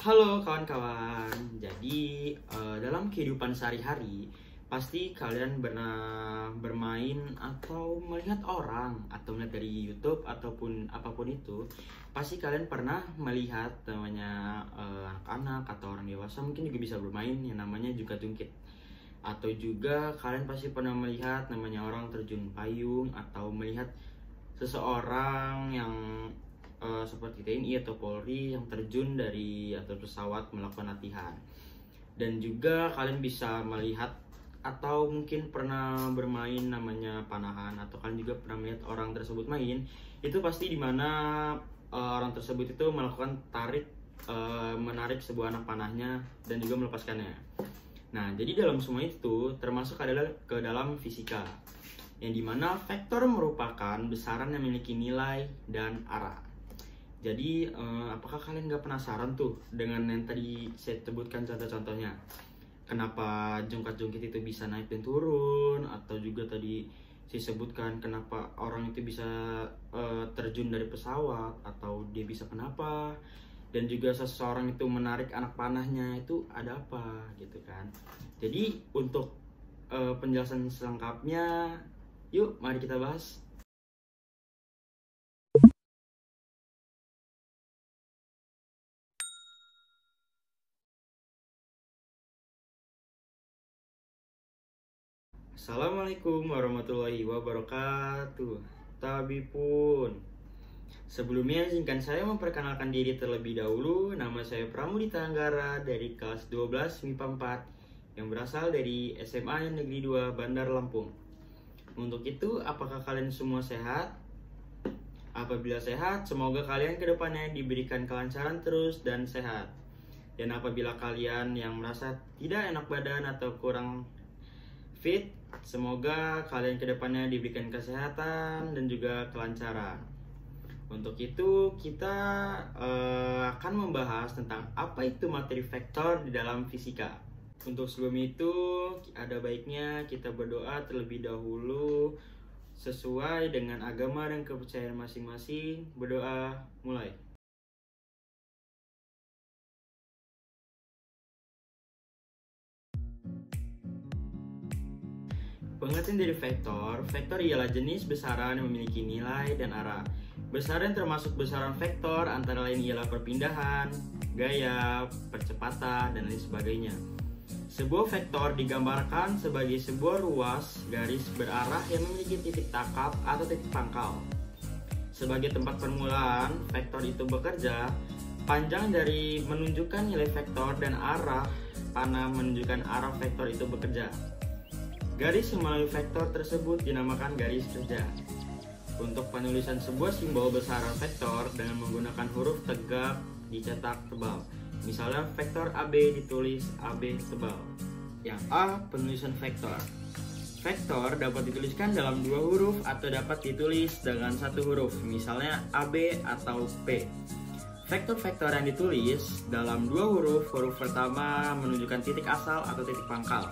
Halo kawan-kawan, jadi dalam kehidupan sehari-hari pasti kalian pernah bermain atau melihat orang atau melihat dari YouTube ataupun apapun itu. Pasti kalian pernah melihat namanya anak-anak atau orang dewasa mungkin juga bisa bermain yang namanya joget-jungkit. Atau juga kalian pasti pernah melihat namanya orang terjun payung atau melihat seseorang yang seperti TNI atau Polri yang terjun dari atau pesawat melakukan latihan. Dan juga kalian bisa melihat atau mungkin pernah bermain namanya panahan, atau kalian juga pernah melihat orang tersebut main. Itu pasti dimana orang tersebut itu melakukan menarik sebuah anak panahnya dan juga melepaskannya. Nah, jadi dalam semua itu termasuk adalah ke dalam fisika, yang dimana vektor merupakan besaran yang memiliki nilai dan arah. Jadi apakah kalian gak penasaran tuh dengan yang tadi saya sebutkan contoh-contohnya? Kenapa jungkat-jungkit itu bisa naik dan turun? Atau juga tadi saya sebutkan kenapa orang itu bisa terjun dari pesawat, atau dia bisa kenapa? Dan juga seseorang itu menarik anak panahnya, itu ada apa gitu kan? Jadi untuk penjelasan selengkapnya, yuk mari kita bahas. Assalamualaikum warahmatullahi wabarakatuh. Tabipun. Sebelumnya izinkan saya memperkenalkan diri terlebih dahulu. Nama saya Pramudita Anggara dari kelas 12 MIPA 4 yang berasal dari SMA Negeri 2 Bandar Lampung. Untuk itu, apakah kalian semua sehat? Apabila sehat, semoga kalian kedepannya diberikan kelancaran terus dan sehat. Dan apabila kalian yang merasa tidak enak badan atau kurang fit, semoga kalian kedepannya diberikan kesehatan dan juga kelancaran. Untuk itu kita akan membahas tentang apa itu materi vektor di dalam fisika. Untuk sebelum itu ada baiknya kita berdoa terlebih dahulu sesuai dengan agama dan kepercayaan masing-masing. Berdoa, mulai. Pengertian dari vektor ialah jenis besaran yang memiliki nilai dan arah. Besaran termasuk besaran vektor antara lain ialah perpindahan, gaya, percepatan, dan lain sebagainya. Sebuah vektor digambarkan sebagai sebuah ruas garis berarah yang memiliki titik tangkap atau titik pangkal. Sebagai tempat permulaan vektor itu bekerja, panjang dari menunjukkan nilai vektor dan arah panah menunjukkan arah vektor itu bekerja. Garis yang melalui vektor tersebut dinamakan garis kerja. Untuk penulisan sebuah simbol besaran vektor dengan menggunakan huruf tegak dicetak tebal. Misalnya vektor AB ditulis AB tebal. Yang A, penulisan vektor. Vektor dapat dituliskan dalam dua huruf atau dapat ditulis dengan satu huruf, misalnya AB atau P. Vektor-vektor yang ditulis dalam dua huruf pertama menunjukkan titik asal atau titik pangkal.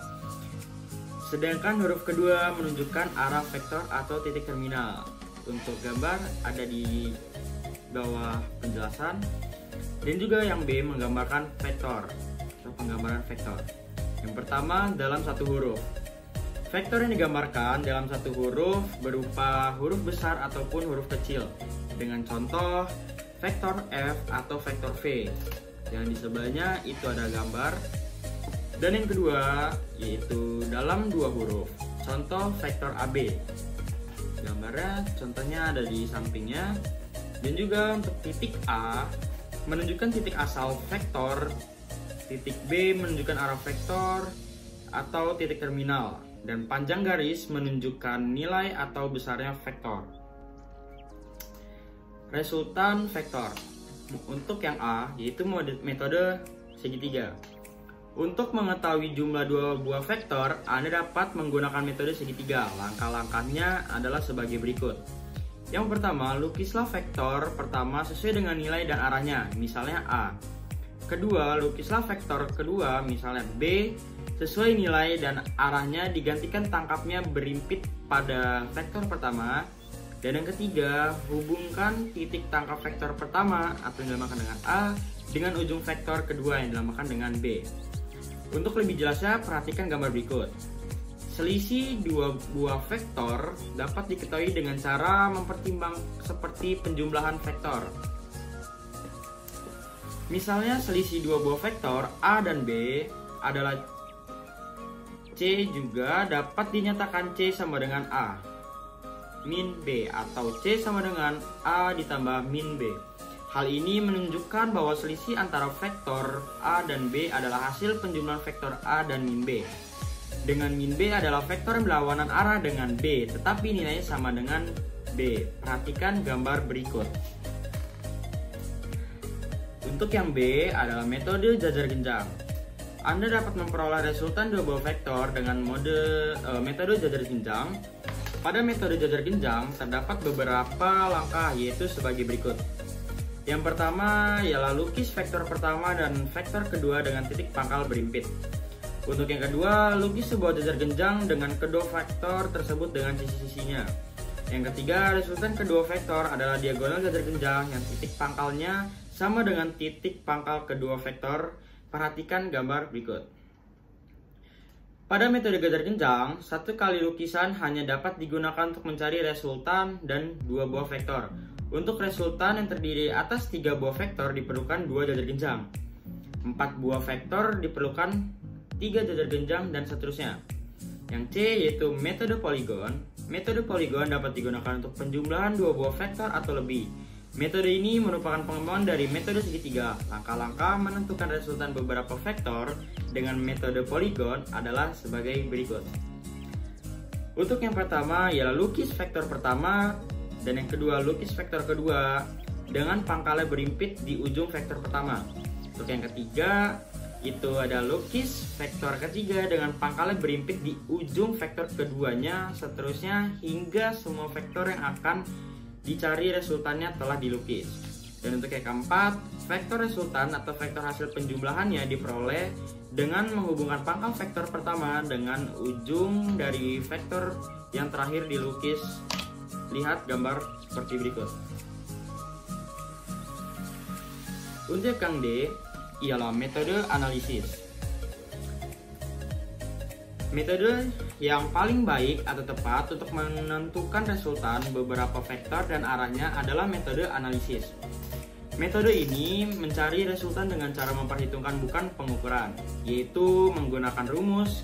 Sedangkan huruf kedua menunjukkan arah vektor atau titik terminal. Untuk gambar ada di bawah penjelasan. Dan juga yang B menggambarkan vektor atau penggambaran vektor. Yang pertama dalam satu huruf. Vektor yang digambarkan dalam satu huruf berupa huruf besar ataupun huruf kecil. Dengan contoh vektor F atau vektor V. Yang di sebelahnya itu ada gambar. Dan yang kedua yaitu dalam dua huruf. Contoh vektor AB. Gambarnya contohnya ada di sampingnya. Dan juga untuk titik A menunjukkan titik asal vektor, titik B menunjukkan arah vektor atau titik terminal, dan panjang garis menunjukkan nilai atau besarnya vektor. Resultan vektor. Untuk yang A yaitu metode segitiga. Untuk mengetahui jumlah dua buah vektor, Anda dapat menggunakan metode segitiga. Langkah-langkahnya adalah sebagai berikut. Yang pertama, lukislah vektor pertama sesuai dengan nilai dan arahnya, misalnya A. Kedua, lukislah vektor kedua, misalnya B, sesuai nilai dan arahnya, digantikan tangkapnya berimpit pada vektor pertama. Dan yang ketiga, hubungkan titik tangkap vektor pertama atau yang dinamakan dengan A dengan ujung vektor kedua yang dinamakan dengan B. Untuk lebih jelasnya, perhatikan gambar berikut. Selisih dua buah vektor dapat diketahui dengan cara mempertimbang seperti penjumlahan vektor. Misalnya selisih dua buah vektor A dan B adalah C, juga dapat dinyatakan C sama dengan A min B atau C sama dengan A ditambah min B. Hal ini menunjukkan bahwa selisih antara vektor A dan B adalah hasil penjumlahan vektor A dan min B. Dengan min B adalah vektor yang berlawanan arah dengan B, tetapi nilainya sama dengan B. Perhatikan gambar berikut. Untuk yang B adalah metode jajar genjang. Anda dapat memperoleh resultan dua buah vektor dengan metode jajar genjang. Pada metode jajar genjang terdapat beberapa langkah, yaitu sebagai berikut. Yang pertama ialah lukis vektor pertama dan vektor kedua dengan titik pangkal berimpit. Untuk yang kedua, lukis sebuah jajar genjang dengan kedua vektor tersebut dengan sisi-sisinya. Yang ketiga, resultan kedua vektor adalah diagonal jajar genjang yang titik pangkalnya sama dengan titik pangkal kedua vektor. Perhatikan gambar berikut. Pada metode jajar genjang, satu kali lukisan hanya dapat digunakan untuk mencari resultan dan dua buah vektor. Untuk resultan yang terdiri atas 3 buah vektor diperlukan 2 jajar genjang. 4 buah vektor diperlukan 3 jajar genjang dan seterusnya. Yang C yaitu metode poligon. Metode poligon dapat digunakan untuk penjumlahan 2 buah vektor atau lebih. Metode ini merupakan pengembangan dari metode segitiga. Langkah-langkah menentukan resultan beberapa vektor dengan metode poligon adalah sebagai berikut. Untuk yang pertama ialah lukis vektor pertama, dan yang kedua lukis vektor kedua dengan pangkalnya berimpit di ujung vektor pertama. Untuk yang ketiga itu ada lukis vektor ketiga dengan pangkalnya berimpit di ujung vektor keduanya, seterusnya hingga semua vektor yang akan dicari resultannya telah dilukis. Dan untuk yang keempat, vektor resultan atau vektor hasil penjumlahannya diperoleh dengan menghubungkan pangkal vektor pertama dengan ujung dari vektor yang terakhir dilukis. Lihat gambar seperti berikut. Untuk yang D ialah metode analisis. Metode yang paling baik atau tepat untuk menentukan resultan beberapa vektor dan arahnya adalah metode analisis. Metode ini mencari resultan dengan cara memperhitungkan bukan pengukuran, yaitu menggunakan rumus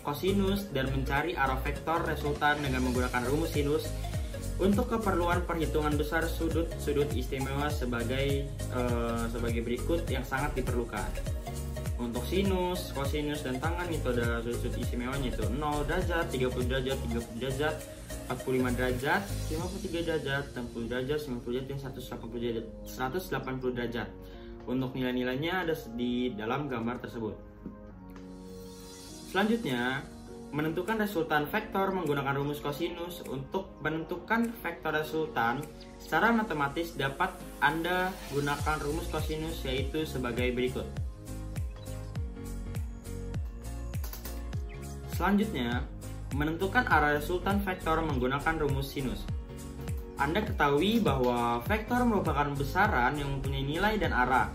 kosinus dan mencari arah vektor resultan dengan menggunakan rumus sinus. Untuk keperluan perhitungan besar sudut-sudut istimewa sebagai berikut yang sangat diperlukan. Untuk sinus, kosinus, dan tangan metode sudut-sudut istimewanya itu 0 derajat, 30 derajat, 30 derajat, 45 derajat, 53 derajat, 60 derajat, 90 derajat, dan 180 derajat. Untuk nilai-nilainya ada di dalam gambar tersebut. Selanjutnya, menentukan resultan vektor menggunakan rumus kosinus. Untuk menentukan vektor resultan secara matematis dapat Anda gunakan rumus kosinus, yaitu sebagai berikut. Selanjutnya, menentukan arah resultan vektor menggunakan rumus sinus. Anda ketahui bahwa vektor merupakan besaran yang mempunyai nilai dan arah.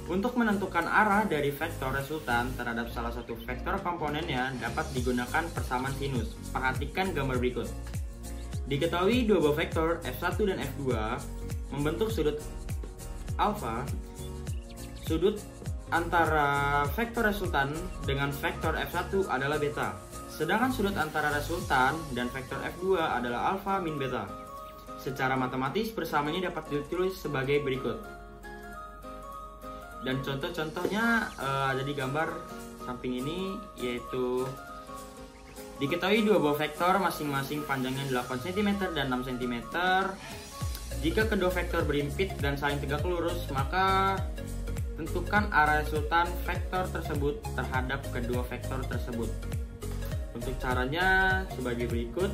Untuk menentukan arah dari vektor resultan terhadap salah satu vektor komponennya dapat digunakan persamaan sinus. Perhatikan gambar berikut. Diketahui dua buah vektor F1 dan F2 membentuk sudut alfa. Sudut antara vektor resultan dengan vektor F1 adalah beta. Sedangkan sudut antara resultan dan vektor F2 adalah alfa min beta. Secara matematis persamaannya dapat ditulis sebagai berikut. Dan contoh-contohnya ada di gambar samping ini, yaitu diketahui dua buah vektor masing-masing panjangnya 8 cm dan 6 cm. Jika kedua vektor berimpit dan saling tegak lurus, maka tentukan arah resultan vektor tersebut terhadap kedua vektor tersebut. Untuk caranya sebagai berikut.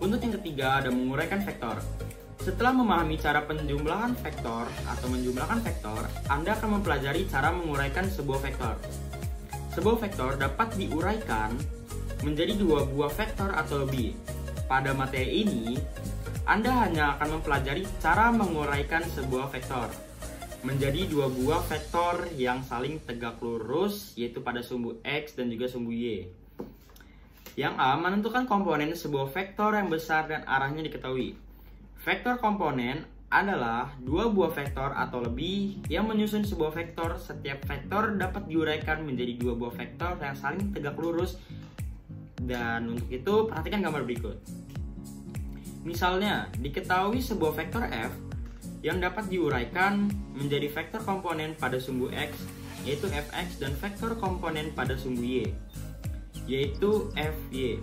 Untuk yang ketiga ada menguraikan vektor. Setelah memahami cara penjumlahan vektor atau menjumlahkan vektor, Anda akan mempelajari cara menguraikan sebuah vektor. Sebuah vektor dapat diuraikan menjadi dua buah vektor atau lebih. Pada materi ini, Anda hanya akan mempelajari cara menguraikan sebuah vektor menjadi dua buah vektor yang saling tegak lurus, yaitu pada sumbu X dan juga sumbu Y. Yang A menentukan komponen sebuah vektor yang besar dan arahnya diketahui. Vektor komponen adalah dua buah vektor atau lebih yang menyusun sebuah vektor. Setiap vektor dapat diuraikan menjadi dua buah vektor yang saling tegak lurus. Dan untuk itu, perhatikan gambar berikut. Misalnya, diketahui sebuah vektor F yang dapat diuraikan menjadi vektor komponen pada sumbu X, yaitu Fx, dan vektor komponen pada sumbu Y, yaitu Fy.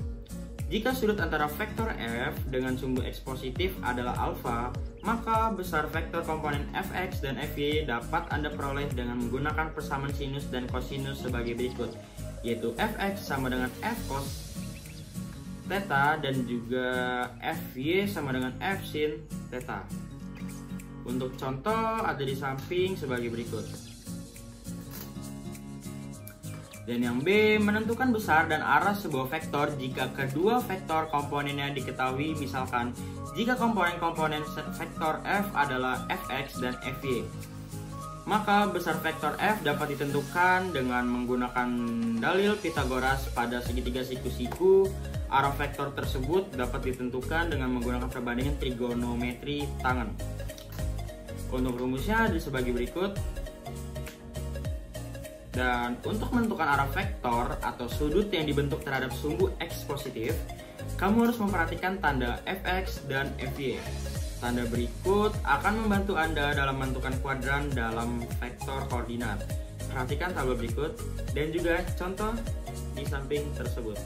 Jika sudut antara vektor F dengan sumbu X positif adalah alfa, maka besar vektor komponen Fx dan Fy dapat Anda peroleh dengan menggunakan persamaan sinus dan kosinus sebagai berikut, yaitu Fx sama dengan F cos theta dan juga Fy sama dengan F sin theta. Untuk contoh ada di samping sebagai berikut. Dan yang B, menentukan besar dan arah sebuah vektor jika kedua vektor komponennya diketahui. Misalkan, jika komponen-komponen vektor F adalah Fx dan Fy, maka besar vektor F dapat ditentukan dengan menggunakan dalil Pythagoras pada segitiga siku-siku. Arah vektor tersebut dapat ditentukan dengan menggunakan perbandingan trigonometri tangen. Untuk rumusnya ada sebagai berikut. Dan untuk menentukan arah vektor atau sudut yang dibentuk terhadap sumbu X positif, kamu harus memperhatikan tanda Fx dan Fy. Tanda berikut akan membantu Anda dalam menentukan kuadran dalam vektor koordinat. Perhatikan tabel berikut dan juga contoh di samping tersebut.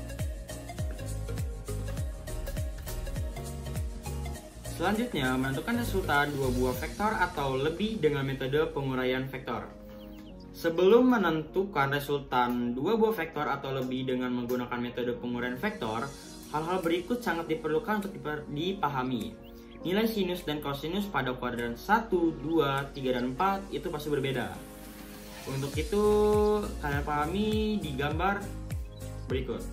Selanjutnya, menentukan resultan dua buah vektor atau lebih dengan metode penguraian vektor. Sebelum menentukan resultan dua buah vektor atau lebih dengan menggunakan metode penguraian vektor, hal-hal berikut sangat diperlukan untuk dipahami. Nilai sinus dan kosinus pada kuadran 1, 2, 3, dan 4 itu pasti berbeda. Untuk itu, kalian pahami di gambar berikut.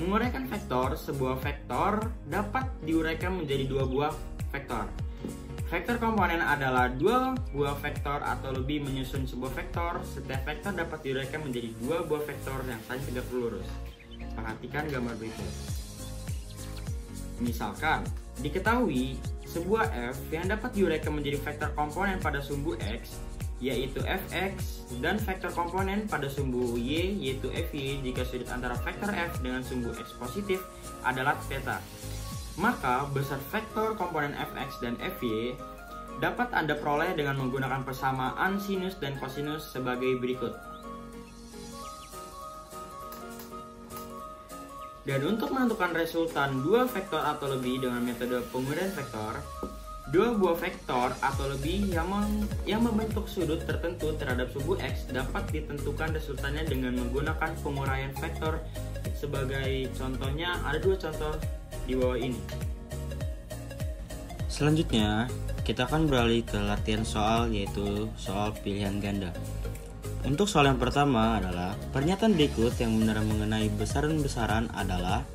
Menguraikan vektor, sebuah vektor dapat diuraikan menjadi dua buah vektor. Vektor komponen adalah dua buah vektor atau lebih menyusun sebuah vektor. Setiap vektor dapat diuraikan menjadi dua buah vektor yang saling tegak lurus. Perhatikan gambar berikut. Misalkan, diketahui sebuah F yang dapat diuraikan menjadi vektor komponen pada sumbu X, yaitu Fx, dan vektor komponen pada sumbu Y, yaitu Fy, jika sudut antara vektor F dengan sumbu X positif adalah theta. Maka besar vektor komponen Fx dan Fy dapat Anda peroleh dengan menggunakan persamaan sinus dan kosinus sebagai berikut. Dan untuk menentukan resultan dua vektor atau lebih dengan metode penguraian vektor, dua buah vektor atau lebih yang membentuk sudut tertentu terhadap sumbu X dapat ditentukan resultannya dengan menggunakan penguraian vektor. Sebagai contohnya, ada dua contoh di bawah ini. Selanjutnya, kita akan beralih ke latihan soal, yaitu soal pilihan ganda. Untuk soal yang pertama adalah pernyataan berikut yang benar mengenai besaran-besaran adalah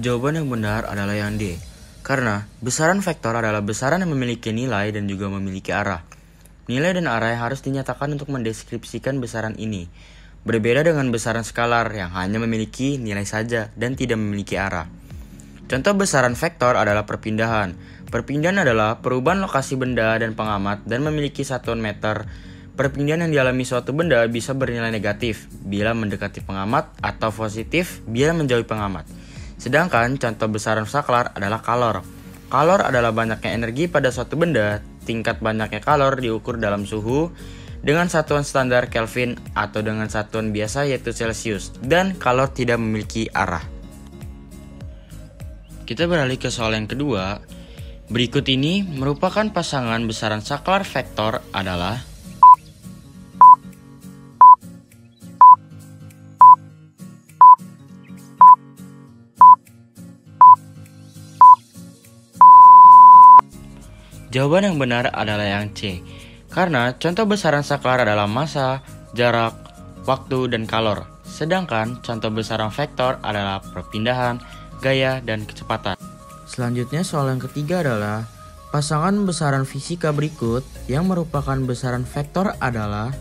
jawaban yang benar adalah yang D, karena besaran vektor adalah besaran yang memiliki nilai dan juga memiliki arah. Nilai dan arah yang harus dinyatakan untuk mendeskripsikan besaran ini. Berbeda dengan besaran skalar yang hanya memiliki nilai saja dan tidak memiliki arah. Contoh besaran vektor adalah perpindahan. Perpindahan adalah perubahan lokasi benda dan pengamat dan memiliki satuan meter. Perpindahan yang dialami suatu benda bisa bernilai negatif bila mendekati pengamat atau positif bila menjauhi pengamat. Sedangkan contoh besaran skalar adalah kalor. Kalor adalah banyaknya energi pada suatu benda. Tingkat banyaknya kalor diukur dalam suhu dengan satuan standar Kelvin atau dengan satuan biasa yaitu Celcius, dan kalor tidak memiliki arah. Kita beralih ke soal yang kedua. Berikut ini merupakan pasangan besaran skalar vektor adalah Jawaban yang benar adalah yang C. Karena contoh besaran saklar adalah massa, jarak, waktu, dan kalor. Sedangkan contoh besaran vektor adalah perpindahan, gaya, dan kecepatan. Selanjutnya soal yang ketiga adalah pasangan besaran fisika berikut yang merupakan besaran vektor adalah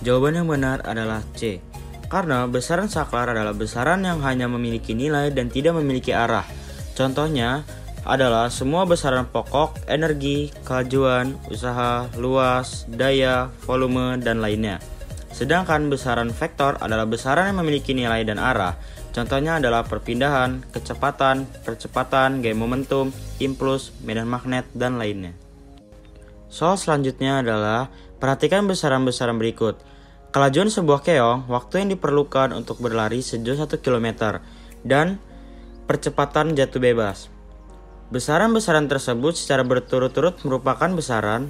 Jawaban yang benar adalah C. Karena besaran saklar adalah besaran yang hanya memiliki nilai dan tidak memiliki arah. Contohnya adalah semua besaran pokok, energi, kelajuan, usaha, luas, daya, volume, dan lainnya. Sedangkan besaran vektor adalah besaran yang memiliki nilai dan arah. Contohnya adalah perpindahan, kecepatan, percepatan, gaya momentum, impuls, medan magnet, dan lainnya. Soal selanjutnya adalah perhatikan besaran-besaran berikut. Kelajuan sebuah keong, waktu yang diperlukan untuk berlari sejauh 1 km, dan percepatan jatuh bebas. Besaran-besaran tersebut secara berturut-turut merupakan besaran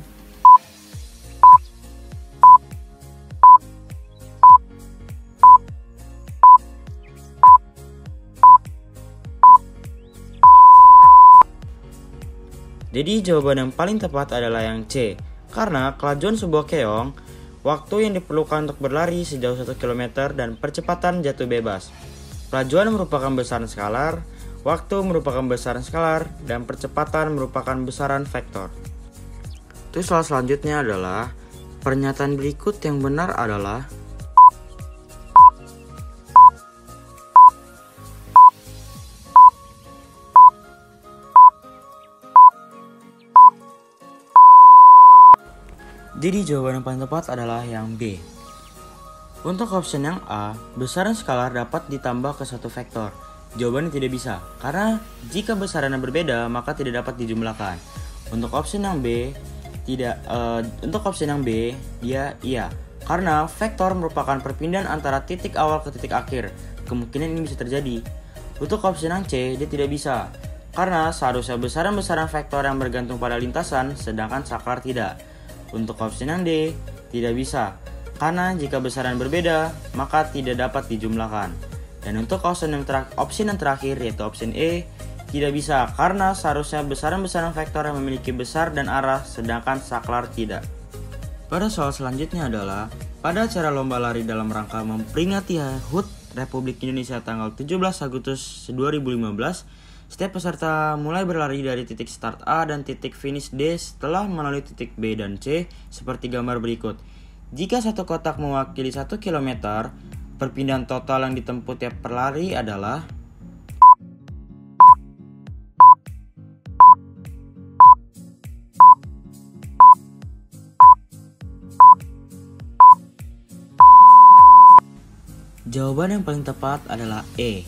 Jadi jawaban yang paling tepat adalah yang C. Karena kelajuan sebuah keong, waktu yang diperlukan untuk berlari sejauh 1 km dan percepatan jatuh bebas. Kelajuan merupakan besaran skalar, waktu merupakan besaran skalar, dan percepatan merupakan besaran vektor. Terus soal selanjutnya adalah pernyataan berikut yang benar adalah Jadi jawaban yang paling tepat adalah yang B. Untuk option yang A, besaran skalar dapat ditambah ke satu vektor. Jawabannya tidak bisa, karena jika besarannya berbeda maka tidak dapat dijumlahkan. Untuk option yang B, dia iya, karena vektor merupakan perpindahan antara titik awal ke titik akhir. Kemungkinan ini bisa terjadi. Untuk option yang C, dia tidak bisa, karena seharusnya besaran-besaran vektor yang bergantung pada lintasan, sedangkan saklar tidak. Untuk option yang D, tidak bisa, karena jika besaran berbeda, maka tidak dapat dijumlahkan. Dan untuk option yang terakhir, yaitu option E, tidak bisa, karena seharusnya besaran-besaran vektor yang memiliki besar dan arah, sedangkan saklar tidak. Pada soal selanjutnya adalah, pada acara lomba lari dalam rangka memperingati HUT Republik Indonesia tanggal 17 Agustus 2015, setiap peserta mulai berlari dari titik start A dan titik finish D setelah melalui titik B dan C seperti gambar berikut. Jika satu kotak mewakili 1 km, perpindahan total yang ditempuh tiap pelari adalah Jawaban yang paling tepat adalah E.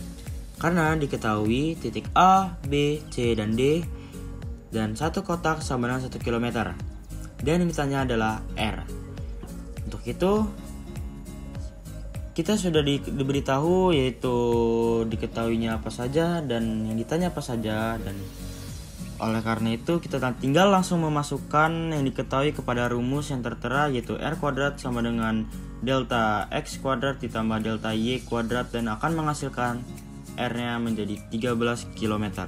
Karena diketahui titik A, B, C, dan D dan satu kotak sama dengan 1 km. Dan yang ditanya adalah R. Untuk itu kita sudah diberitahu, yaitu diketahuinya apa saja dan yang ditanya apa saja, dan oleh karena itu kita tinggal langsung memasukkan yang diketahui kepada rumus yang tertera, yaitu R kuadrat sama dengan delta X kuadrat ditambah delta Y kuadrat, dan akan menghasilkan R-nya menjadi 13 km.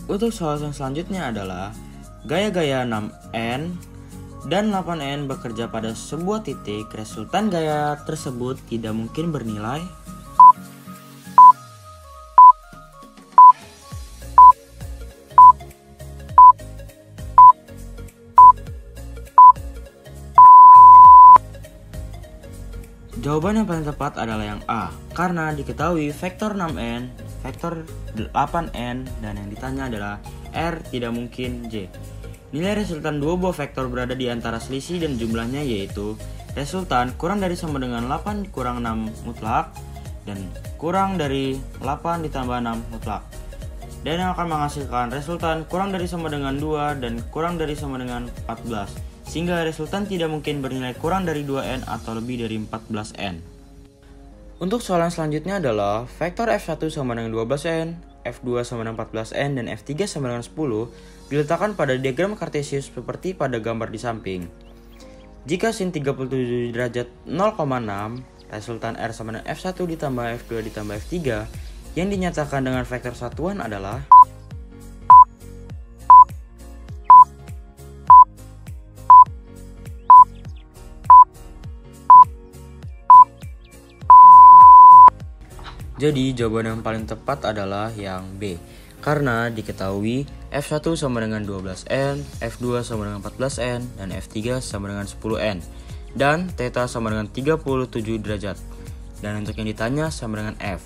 Untuk soal yang selanjutnya adalah gaya-gaya 6N dan 8N bekerja pada sebuah titik. Resultan gaya tersebut tidak mungkin bernilai Jawaban yang paling tepat adalah yang A, karena diketahui vektor 6N, vektor 8N, dan yang ditanya adalah R tidak mungkin J. Nilai resultan dua buah vektor berada di antara selisih dan jumlahnya, yaitu resultan kurang dari sama dengan 8 kurang 6 mutlak dan kurang dari 8 ditambah 6 mutlak. Dan yang akan menghasilkan resultan kurang dari sama dengan 2 dan kurang dari sama dengan 14. Sehingga resultan tidak mungkin bernilai kurang dari 2N atau lebih dari 14N. Untuk soal yang selanjutnya adalah vektor F1 sama dengan 12N, F2 sama dengan 14N, dan F3 sama dengan 10 diletakkan pada diagram Kartesius seperti pada gambar di samping. Jika sin 37 derajat 0,6, resultan R sama dengan F1 ditambah F2 ditambah F3 yang dinyatakan dengan vektor satuan adalah Jadi jawaban yang paling tepat adalah yang B. Karena diketahui F1 sama dengan 12N, F2 sama dengan 14N, dan F3 sama dengan 10N. Dan theta sama dengan 37 derajat. Dan untuk yang ditanya sama dengan F.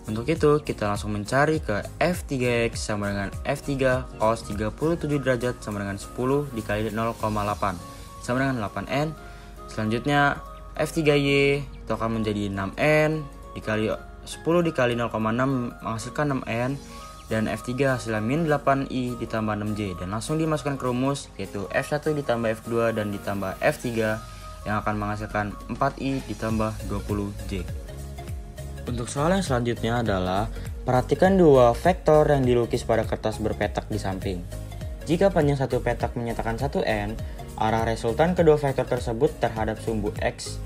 Untuk itu kita langsung mencari ke F3X sama dengan F3 cos 37 derajat sama dengan 10 dikali 0,8 sama dengan 8N. Selanjutnya F3Y itu akan menjadi 6N dikali 10 dikali 0,6 menghasilkan 6N, dan F3 hasilnya min 8I ditambah 6J, dan langsung dimasukkan ke rumus yaitu F1 ditambah F2 dan ditambah F3 yang akan menghasilkan 4I ditambah 20J. Untuk soal yang selanjutnya adalah perhatikan dua vektor yang dilukis pada kertas berpetak di samping. Jika panjang satu petak menyatakan 1N, arah resultan kedua vektor tersebut terhadap sumbu X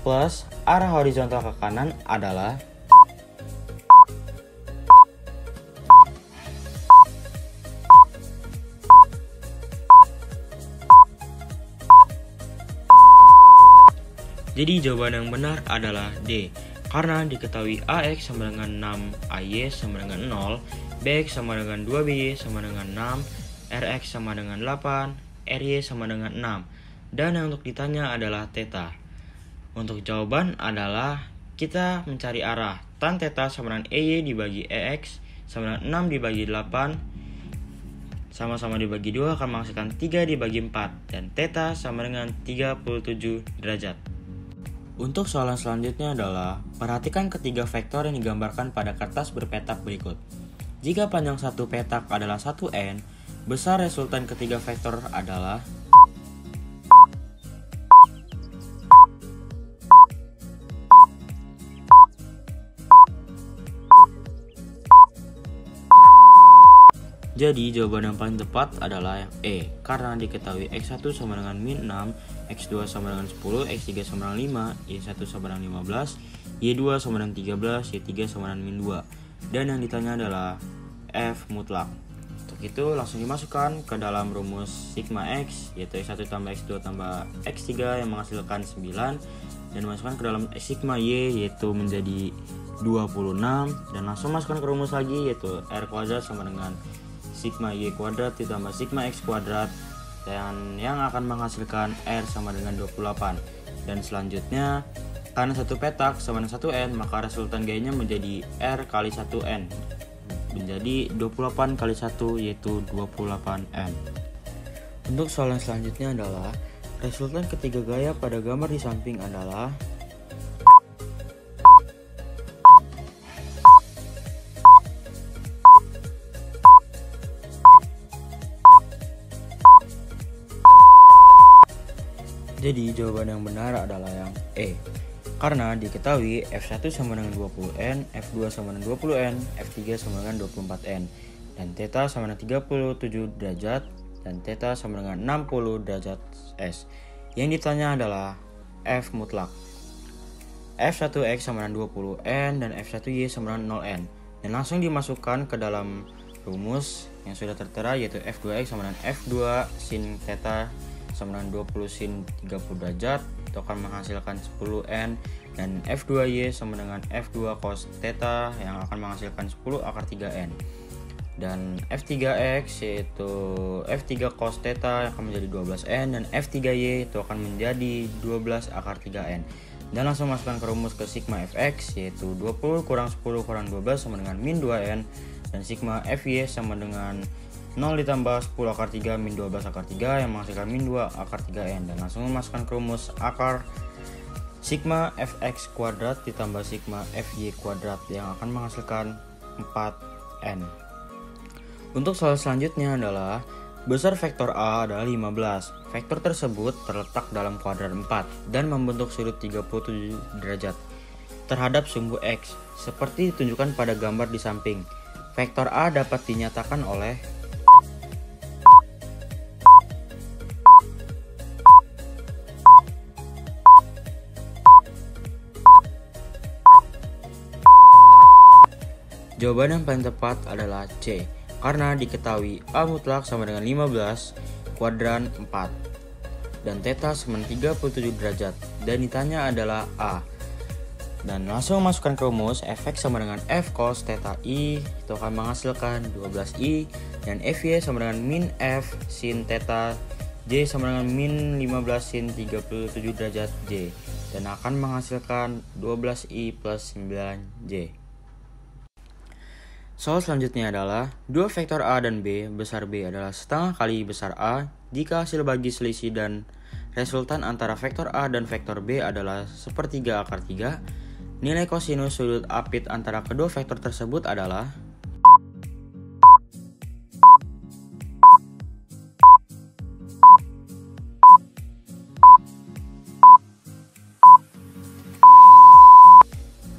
plus arah horizontal ke kanan adalah Jadi jawaban yang benar adalah D. Karena diketahui AX sama dengan 6, AY sama dengan 0, BX sama dengan 2BY sama dengan 6, RX sama dengan 8, RY sama dengan 6. Dan yang untuk ditanya adalah theta. Untuk jawaban adalah kita mencari arah. Tan theta sama dengan EY dibagi EX sama dengan 6 dibagi 8 sama-sama dibagi 2 akan menghasilkan 3 dibagi 4, dan theta sama dengan 37 derajat. Untuk soalan selanjutnya adalah perhatikan ketiga vektor yang digambarkan pada kertas berpetak berikut. Jika panjang satu petak adalah 1N, besar resultan ketiga vektor adalah Jadi jawaban yang paling tepat adalah yang E. Karena diketahui X1 sama dengan min 6, X2 sama dengan 10, X3 sama dengan 5, Y1 sama dengan 15, Y2 sama dengan 13, Y3 sama dengan min 2. Dan yang ditanya adalah F mutlak. Untuk itu langsung dimasukkan ke dalam rumus sigma X, yaitu X1 tambah X2 tambah X3 yang menghasilkan 9, dan dimasukkan ke dalam sigma Y yaitu menjadi 26, dan langsung masukkan ke rumus lagi yaitu R kuadrat sama dengan sigma Y kuadrat ditambah sigma X kuadrat, dan yang akan menghasilkan R sama dengan 28. Dan selanjutnya karena satu petak sama dengan 1N, maka resultan G-nya menjadi R kali 1N menjadi 28 kali 1 yaitu 28N. Untuk soal yang selanjutnya adalah resultan ketiga gaya pada gambar di samping adalah Jadi jawaban yang benar adalah yang E. Karena diketahui F1 sama dengan 20N, F2 sama dengan 20N, F3 sama dengan 24N, dan theta sama dengan 37 derajat, dan theta sama dengan 60 derajat S. Yang ditanya adalah F mutlak. F1X sama dengan 20N dan F1Y sama dengan 0N. Dan langsung dimasukkan ke dalam rumus yang sudah tertera yaitu F2X sama dengan F2 sin theta sama dengan 20 sin 30 derajat itu akan menghasilkan 10N, dan F2Y sama dengan F2 cos theta yang akan menghasilkan 10 akar 3N, dan F3X yaitu F3 cos theta yang akan menjadi 12N, dan F3Y itu akan menjadi 12 akar 3N. Dan langsung masukkan ke rumus ke sigma Fx yaitu 20 kurang 10 kurang 12 sama dengan min 2N, dan sigma Fy sama dengan 0 ditambah 10 akar 3 min 12 akar 3 yang menghasilkan min 2 akar 3N, dan langsung memasukkan ke rumus akar sigma Fx kuadrat ditambah sigma Fy kuadrat yang akan menghasilkan 4N. Untuk soal selanjutnya adalah besar vektor A adalah 15. Vektor tersebut terletak dalam kuadrat 4 dan membentuk sudut 37 derajat terhadap sumbu X seperti ditunjukkan pada gambar di samping. Vektor A dapat dinyatakan oleh Jawaban yang paling tepat adalah C, karena diketahui A mutlak sama dengan 15 kuadran 4 dan theta sama dengan 37 derajat, dan ditanya adalah A. Dan langsung masukkan ke rumus, Fx sama dengan F cos theta I itu akan menghasilkan 12I, dan Fy sama dengan min F sin theta J sama dengan min 15 sin 37 derajat J, dan akan menghasilkan 12I plus 9J. Soal selanjutnya adalah 2 vektor A dan B besar B adalah setengah kali besar A jika hasil bagi selisih dan resultan antara vektor A dan vektor B adalah sepertiga akar 3. Nilai kosinus sudut apit antara kedua vektor tersebut adalah.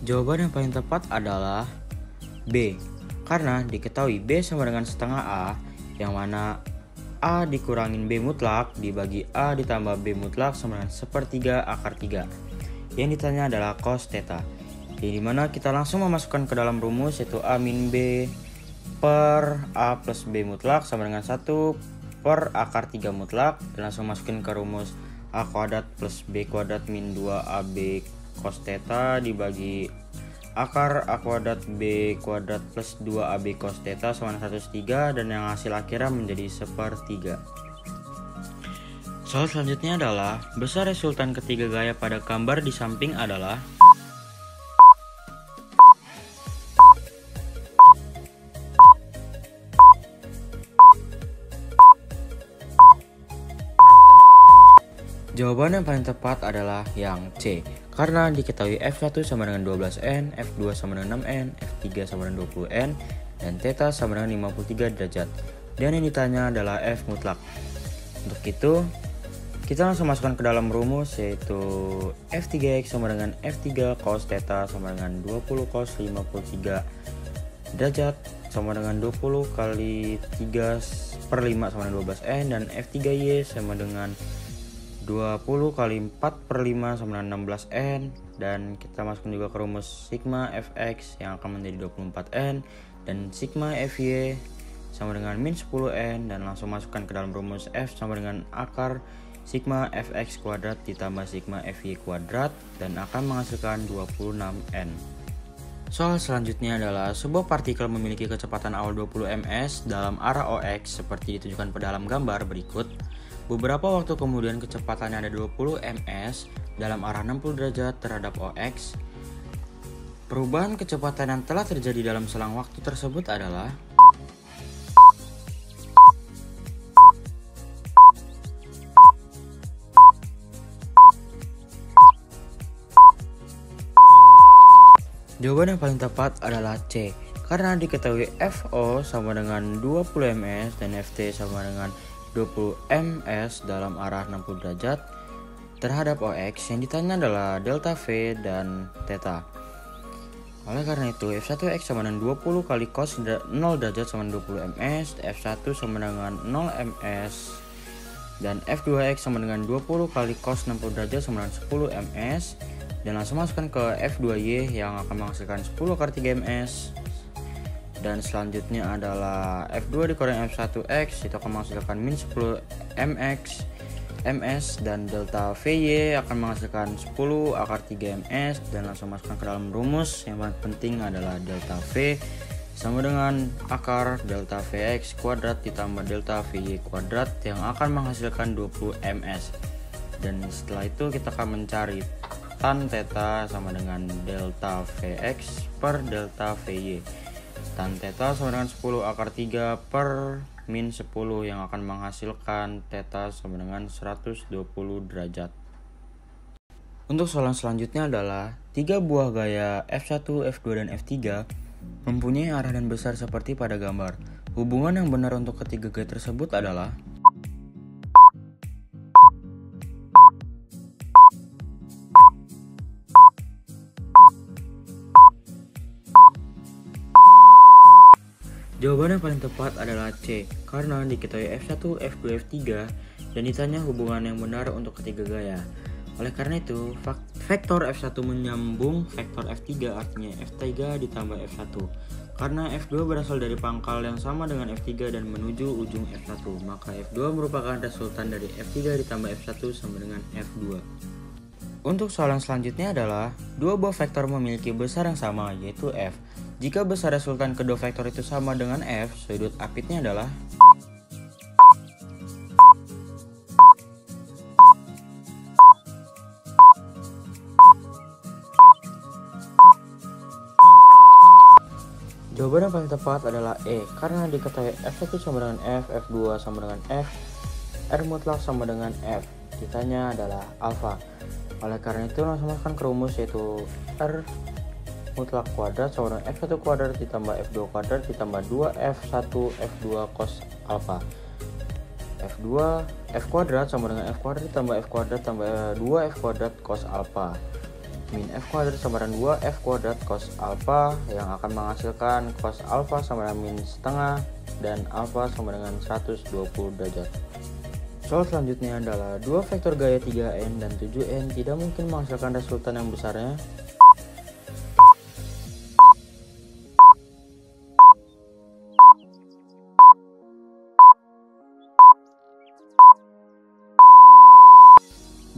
Jawaban yang paling tepat adalah B, karena diketahui B sama dengan setengah A, yang mana A dikurangin B mutlak dibagi A ditambah B mutlak sama dengan sepertiga akar 3. Yang ditanya adalah cos theta, yang dimana kita langsung memasukkan ke dalam rumus, yaitu A min B per A plus B mutlak sama dengan 1 per akar 3 mutlak, dan langsung masukin ke rumus A kuadrat plus B kuadrat min 2AB cos theta dibagi akar A kuadrat B kuadrat plus 2AB cos theta sama 1/3, dan yang hasil akhirnya menjadi 1/3. Soal selanjutnya adalah besar resultan ketiga gaya pada gambar di samping adalah. Jawaban yang paling tepat adalah yang C, karena diketahui F1 sama dengan 12N, F2 sama dengan 6N, F3 sama dengan 20N, dan theta sama dengan 53 derajat. Dan yang ditanya adalah F mutlak. Untuk itu, kita langsung masukkan ke dalam rumus, yaitu F3X sama dengan F3 cos theta sama dengan 20 cos 53 derajat sama dengan 20 kali 3/5 sama dengan 12N, dan F3Y sama dengan 20 kali 4/5 sama dengan 16N, dan kita masukkan juga ke rumus sigma Fx yang akan menjadi 24N, dan sigma Fy sama dengan min 10N, dan langsung masukkan ke dalam rumus F sama dengan akar sigma Fx kuadrat ditambah sigma Fy kuadrat, dan akan menghasilkan 26N. Soal selanjutnya adalah sebuah partikel memiliki kecepatan awal 20 ms dalam arah OX seperti ditunjukkan pada dalam gambar berikut. Beberapa waktu kemudian kecepatannya ada 20 ms dalam arah 60 derajat terhadap OX. Perubahan kecepatan yang telah terjadi dalam selang waktu tersebut adalah. Jawaban yang paling tepat adalah C, karena diketahui FO sama dengan 20 ms dan FT sama dengan 20 ms dalam arah 60 derajat terhadap OX. Yang ditanya adalah delta V dan theta. Oleh karena itu, F1X sama dengan 20 kali cos 0 derajat sama dengan 20 ms, F1 sama dengan 0 ms, dan F2X sama dengan 20 kali cos 60 derajat sama dengan 10 ms, dan langsung masukkan ke F2Y yang akan menghasilkan 10 kali 3 ms. Dan selanjutnya adalah F2 dikurangi F1X itu akan menghasilkan min 10 ms, dan delta VY akan menghasilkan 10 akar 3 ms, dan langsung masukkan ke dalam rumus. Yang paling penting adalah delta V sama dengan akar delta Vx kuadrat ditambah delta Vy kuadrat yang akan menghasilkan 20 ms. Dan setelah itu kita akan mencari tan theta sama dengan delta Vx per delta Vy. Tan theta sama dengan 10 akar 3 per min 10 yang akan menghasilkan theta sama dengan 120 derajat. Untuk soalan selanjutnya adalah 3 buah gaya F1, F2, dan F3 mempunyai arah dan besar seperti pada gambar. Hubungan yang benar untuk ketiga gaya tersebut adalah. Jawaban yang paling tepat adalah C, karena diketahui F1, F2, F3 dan ditanya hubungan yang benar untuk ketiga gaya. Oleh karena itu, vektor F1 menyambung vektor F3, artinya F3 ditambah F1. Karena F2 berasal dari pangkal yang sama dengan F3 dan menuju ujung F1, maka F2 merupakan resultan dari F3 ditambah F1 sama dengan F2. Untuk soal yang selanjutnya adalah, dua buah vektor memiliki besar yang sama, yaitu F. Jika besar resultan kedua vektor itu sama dengan F, sudut apitnya adalah jawaban yang paling tepat adalah E, karena diketahui F1 sama dengan F, F2 sama dengan F, R mutlak sama dengan F. Ditanya adalah alfa. Oleh karena itu langsung masukkan ke rumus, yaitu R mutlak kuadrat sama dengan F1 kuadrat ditambah F2 kuadrat ditambah 2F1 F2 cos alfa. F2 F kuadrat sama dengan F kuadrat ditambah F kuadrat tambah 2F kuadrat cos alfa. Min F kuadrat sama dengan 2F kuadrat cos alfa yang akan menghasilkan cos alfa sama dengan min setengah dan alfa sama dengan 120 derajat. Soal selanjutnya adalah dua vektor gaya 3n dan 7n tidak mungkin menghasilkan resultan yang besarnya.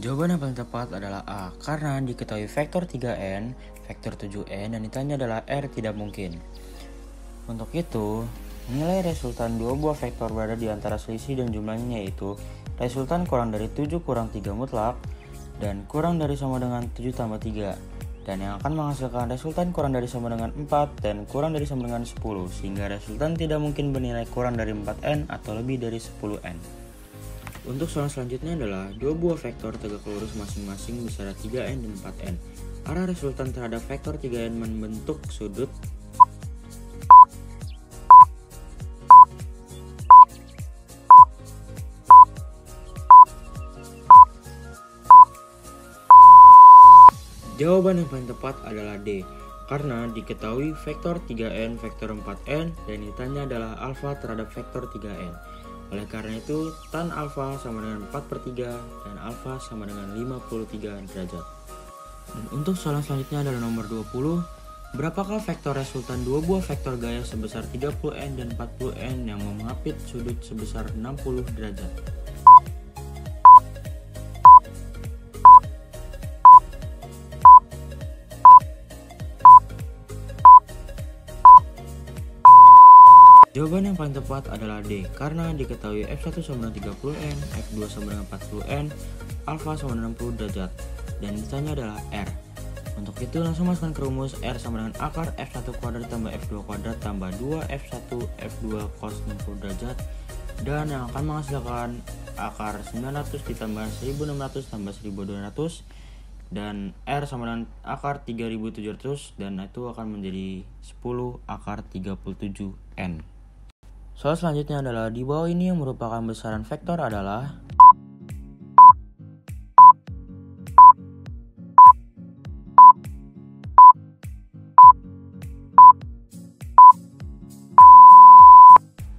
Jawaban yang paling tepat adalah A, karena diketahui vektor 3n, vektor 7n, dan ditanya adalah R tidak mungkin. Untuk itu, nilai resultan dua buah vektor berada di antara selisih dan jumlahnya, yaitu resultan kurang dari 7 kurang 3 mutlak, dan kurang dari sama dengan 7 tambah 3, dan yang akan menghasilkan resultan kurang dari sama dengan 4 dan kurang dari sama dengan 10, sehingga resultan tidak mungkin bernilai kurang dari 4n atau lebih dari 10n. Untuk soal selanjutnya adalah dua buah vektor tegak lurus masing-masing besar 3n dan 4n. Arah resultan terhadap vektor 3n membentuk sudut Jawaban yang paling tepat adalah D, karena diketahui vektor 3n, vektor 4n, dan ditanya adalah alfa terhadap vektor 3n. Oleh karena itu, tan alfa sama dengan 4/3 dan alfa sama dengan 53 derajat. Dan untuk soal selanjutnya adalah nomor 20. Berapakah vektor resultan dua buah vektor gaya sebesar 30n dan 40n yang mengapit sudut sebesar 60 derajat? Jawaban yang paling tepat adalah D, karena diketahui F1 sama dengan 30n, F2 sama dengan 40n, alfa sama dengan 60 derajat, dan ditanya adalah R. Untuk itu langsung masukkan ke rumus R sama dengan akar F1 kuadrat tambah F2 kuadrat tambah 2F1 F2 cos 60 derajat, dan yang akan menghasilkan akar 900 ditambah 1600 tambah 1200, dan R sama dengan akar 3700, dan itu akan menjadi 10 akar 37n. Soal selanjutnya adalah di bawah ini yang merupakan besaran vektor adalah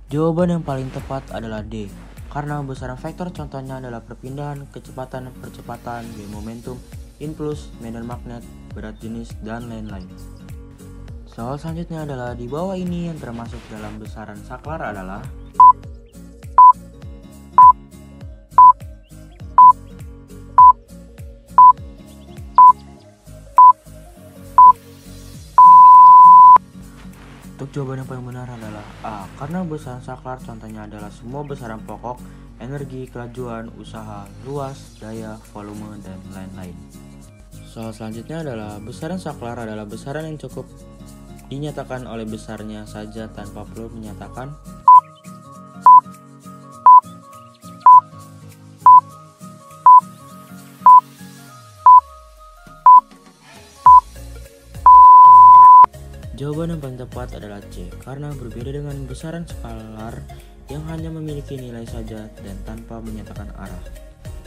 jawaban yang paling tepat adalah D, karena besaran vektor contohnya adalah perpindahan, kecepatan, percepatan, momentum, influx, medan magnet, berat jenis, dan lain-lain. Soal selanjutnya adalah di bawah ini yang termasuk dalam besaran saklar adalah Untuk jawaban yang paling benar adalah A, karena besaran saklar contohnya adalah semua besaran pokok, energi, kelajuan, usaha, luas, daya, volume, dan lain-lain. Soal selanjutnya adalah besaran saklar adalah besaran yang cukup dinyatakan oleh besarnya saja tanpa perlu menyatakan Jawaban yang paling tepat adalah C, karena berbeda dengan besaran skalar yang hanya memiliki nilai saja dan tanpa menyatakan arah.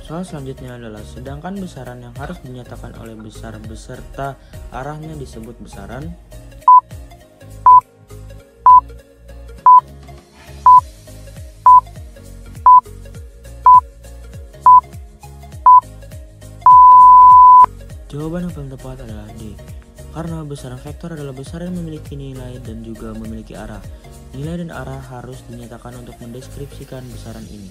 Soal selanjutnya adalah sedangkan besaran yang harus dinyatakan oleh besar beserta arahnya disebut besaran Jawaban yang paling tepat adalah D, Karena besaran vektor adalah besaran yang memiliki nilai dan juga memiliki arah. Nilai dan arah harus dinyatakan untuk mendeskripsikan besaran ini.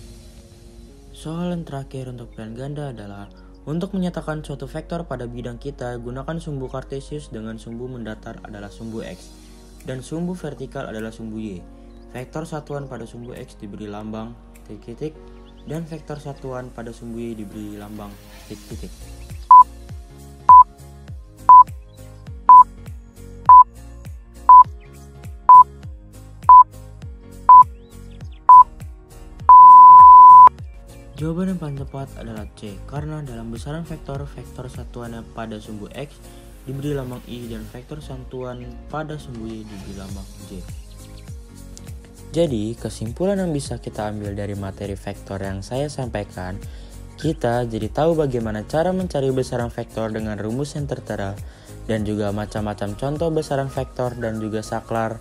Soal yang terakhir untuk pilihan ganda adalah untuk menyatakan suatu vektor pada bidang kita, gunakan sumbu kartesius dengan sumbu mendatar adalah sumbu X dan sumbu vertikal adalah sumbu Y. Vektor satuan pada sumbu X diberi lambang titik-titik dan vektor satuan pada sumbu Y diberi lambang titik-titik. Jawaban yang paling tepat adalah C, karena dalam besaran vektor, vektor satuannya pada sumbu X diberi lambang I dan vektor satuan pada sumbu Y diberi lambang J. Jadi, kesimpulan yang bisa kita ambil dari materi vektor yang saya sampaikan, kita jadi tahu bagaimana cara mencari besaran vektor dengan rumus yang tertera dan juga macam-macam contoh besaran vektor dan juga saklar,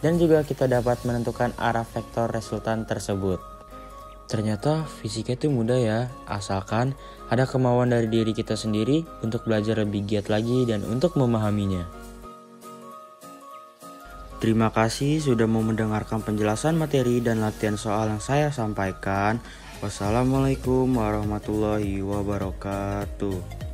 dan juga kita dapat menentukan arah vektor resultan tersebut. Ternyata fisika itu mudah ya, asalkan ada kemauan dari diri kita sendiri untuk belajar lebih giat lagi dan untuk memahaminya. Terima kasih sudah mau mendengarkan penjelasan materi dan latihan soal yang saya sampaikan. Wassalamualaikum warahmatullahi wabarakatuh.